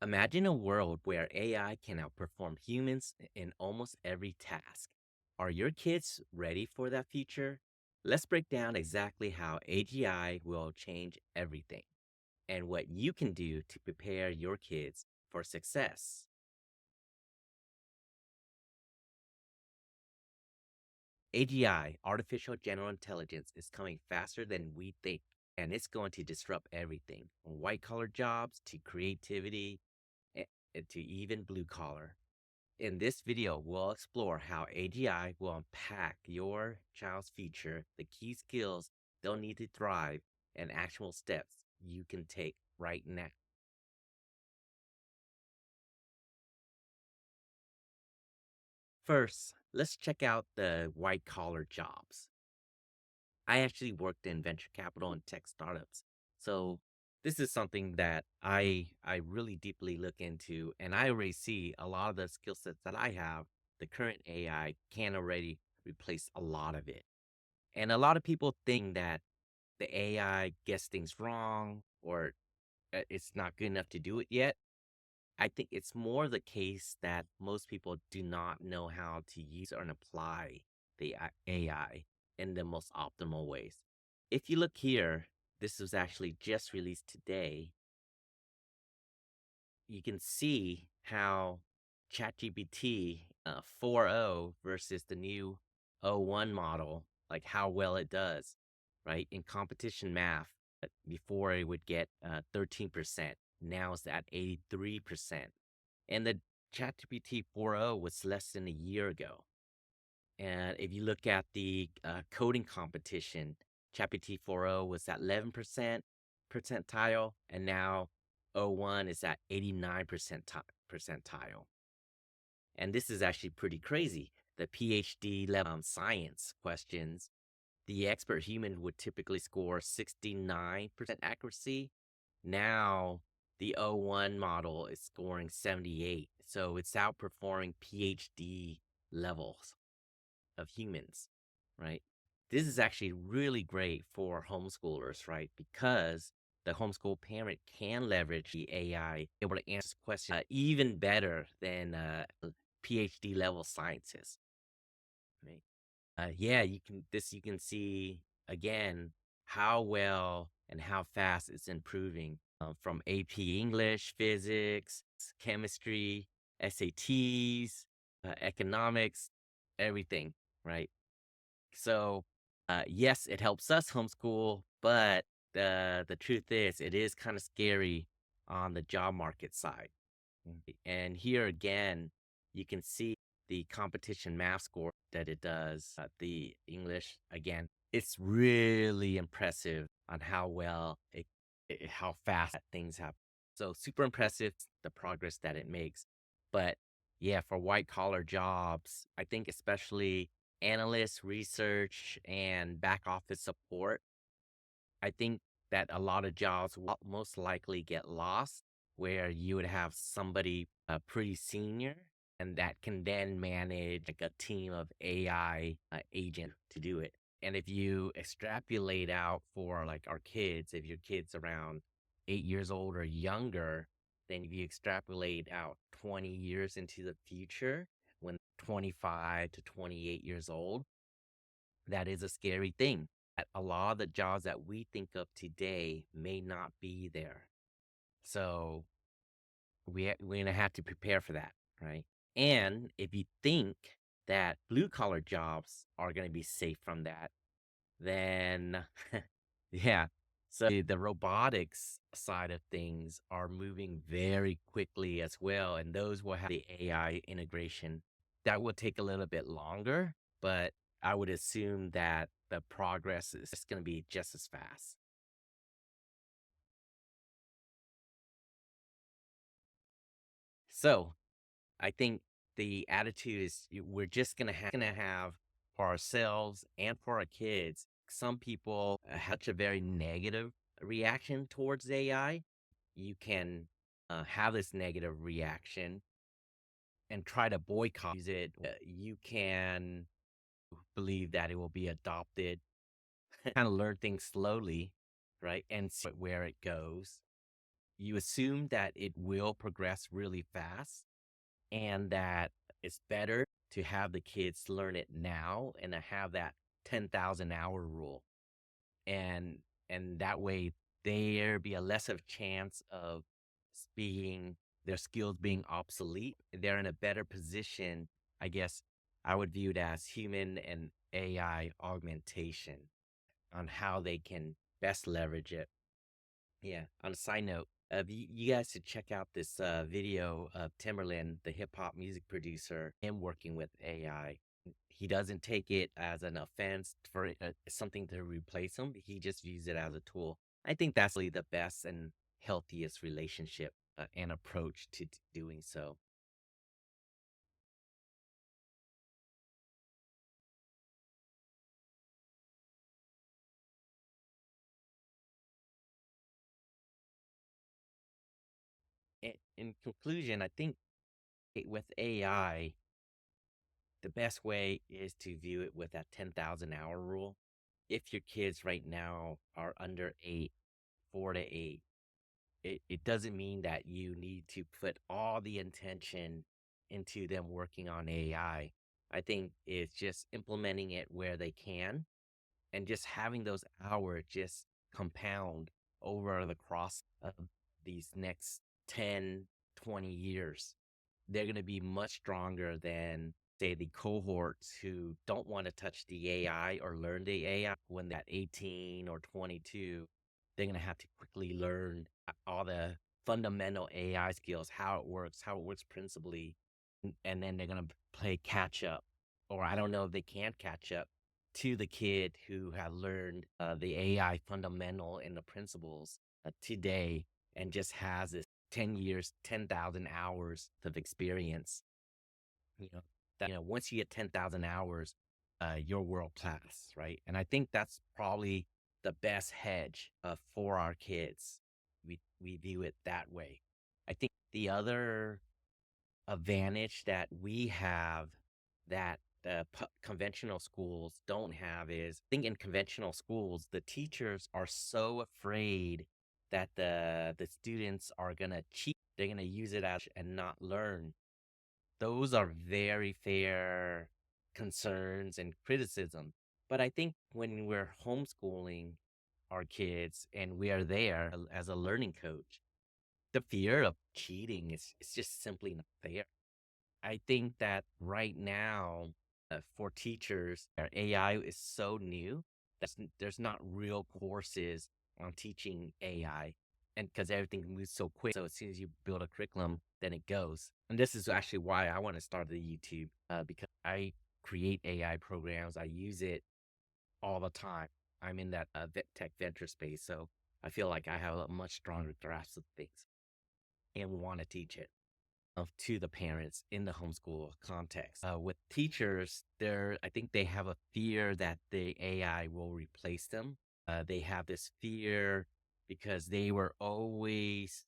Imagine a world where AI can outperform humans in almost every task. Are your kids ready for that future? Let's break down exactly how AGI will change everything and what you can do to prepare your kids for success. AGI, artificial general intelligence, is coming faster than we think, and it's going to disrupt everything from white collar jobs to creativity a- to even blue collar. In this video, we'll explore how AGI will impact your child's future, the key skills they'll need to thrive, and actual steps you can take right now. First, let's check out the white collar jobs. I actually worked in venture capital and tech startups. So this is something that I really deeply look into, and I already see a lot of the skill sets that I have, the current AI can already replace a lot of it. And a lot of people think that the AI gets things wrong or it's not good enough to do it yet. I think it's more the case that most people do not know how to use and apply the AI in the most optimal ways. If you look here, this was actually just released today. You can see how ChatGPT 4.0 versus the new O1 model, like how well it does, right? In competition math, before it would get 13%. Now it's at 83%. And the ChatGPT 4.0 was less than a year ago. And if you look at the coding competition, ChatGPT 4.0 was at 11% percentile, and now O1 is at 89 percentile. And this is actually pretty crazy. The PhD level science questions, the expert human would typically score 69% accuracy. Now the O1 model is scoring 78. So it's outperforming PhD levels of humans, right? This is actually really great for homeschoolers, right? Because the homeschool parent can leverage the AI able to answer questions even better than PhD level scientists, right? Yeah, you can see again how well and how fast it's improving from AP English, physics, chemistry, SATs, economics, everything, right? So, yes, it helps us homeschool, but the truth is, it is kind of scary on the job market side. And here again, you can see the competition math score that it does. The English again, it's really impressive on how well how fast things happen. So super impressive the progress that it makes. But yeah, for white collar jobs, I think especially analysts, research, and back office support, I think that a lot of jobs will most likely get lost where you would have somebody pretty senior and that can then manage like a team of AI agent to do it. And if you extrapolate out for like our kids, if your kid's around 8 years old or younger, then if you extrapolate out 20 years into the future, when 25 to 28 years old, that is a scary thing. A lot of the jobs that we think of today may not be there. So we're going to have to prepare for that, right? And if you think that blue collar jobs are going to be safe from that, then yeah. So the robotics side of things are moving very quickly as well. And those will have the AI integration. That will take a little bit longer, but I would assume that the progress is just going to be just as fast. So I think the attitude is we're just gonna have for ourselves and for our kids. Some people have such a very negative reaction towards AI. You can have this negative reaction and try to boycott use it. You can believe that it will be adopted, kind of learn things slowly, right, and see where it goes. you assume that it will progress really fast and that it's better to have the kids learn it now and to have that 10,000 hour rule. And that way there be a less of chance of being their skills being obsolete. They're in a better position, I guess I would view it as human and AI augmentation on how they can best leverage it. Yeah. On a side note, you guys should check out this video of Timberland, the hip hop music producer, him working with AI. He doesn't take it as an offense for something to replace him. He just views it as a tool. I think that's really the best and healthiest relationship and approach to doing so. In conclusion, I think with AI, the best way is to view it with that 10,000 hour rule. If your kids right now are under 8, 4 to 8, it doesn't mean that you need to put all the intention into them working on AI. I think it's just implementing it where they can and just having those hours just compound over the cross of these next 10, 20 years. They're going to be much stronger than, say, the cohorts who don't want to touch the AI or learn the AI when they're at 18 or 22. They're going to have to quickly learn all the fundamental AI skills, how it works principally, and then they're going to play catch up. Or I don't know if they can catch up to the kid who had learned the AI fundamental and the principles today and just has this 10 years, 10,000 hours of experience. Once you get 10,000 hours, you're world class, right? And I think that's probably the best hedge for our kids. We view it that way. I think the other advantage that we have that the conventional schools don't have is, I think in conventional schools, the teachers are so afraid that the students are gonna cheat. They're gonna use it as and not learn. Those are very fair concerns and criticism. But I think when we're homeschooling our kids and we are there as a learning coach, the fear of cheating is it's just simply not there. I think that right now, for teachers, our AI is so new that there's not real courses on teaching AI. And because everything moves so quick. So as soon as you build a curriculum, then it goes. And this is actually why I want to start the YouTube, because I create AI programs. I use it all the time. I'm in that tech venture space. So I feel like I have a much stronger grasp of things and want to teach it to the parents in the homeschool context. With teachers, I think they have a fear that the AI will replace them. They have this fear because they were always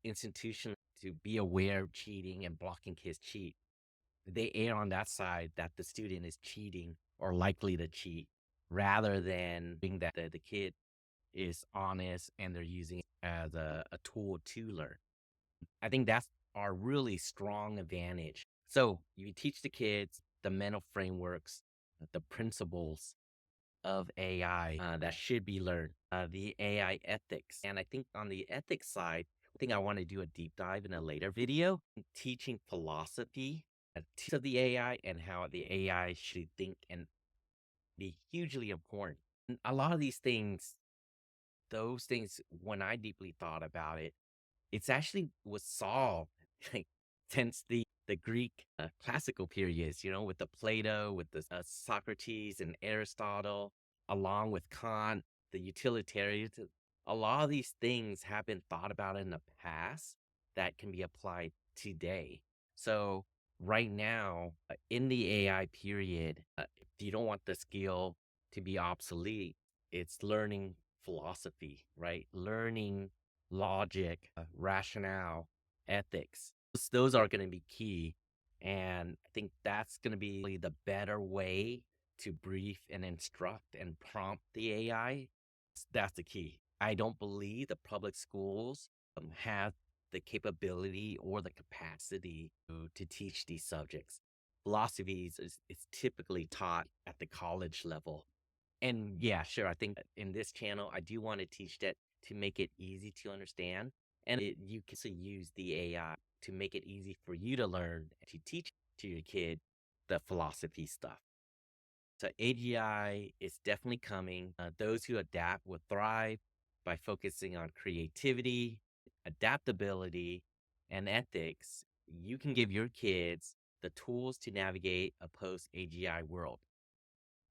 institutional to be aware of cheating and blocking kids cheat. They err on that side that the student is cheating or likely to cheat rather than being that the kid is honest and they're using it as a tool to learn. I think that's our really strong advantage. So you teach the kids the mental frameworks, the principles of AI that should be learned, the AI ethics. And I think on the ethics side, I think I want to do a deep dive in a later video, teaching philosophy of the AI and how the AI should think and be hugely important. And a lot of these things, those things, when I deeply thought about it, it's actually was solved like, since the Greek classical periods, with the Plato, with the Socrates and Aristotle, along with Kant, the utilitarians. A lot of these things have been thought about in the past that can be applied today. So right now, in the AI period, if you don't want the skill to be obsolete, it's learning philosophy, right? Learning logic, rationale, ethics. Those are going to be key. And I think that's going to be really the better way to brief and instruct and prompt the AI. That's the key. I don't believe the public schools have the capability or the capacity to teach these subjects. Philosophy is typically taught at the college level. And yeah, sure, I think in this channel, I do want to teach that to make it easy to understand. And you can also use the AI to make it easy for you to learn to teach to your kid the philosophy stuff. So AGI is definitely coming. Those who adapt will thrive by focusing on creativity, adaptability, and ethics. You can give your kids the tools to navigate a post AGI world.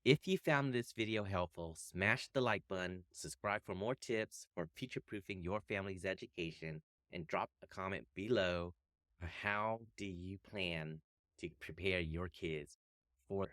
If you found this video helpful, smash the like button, subscribe for more tips for future proofing your family's education, and drop a comment below. How do you plan to prepare your kids for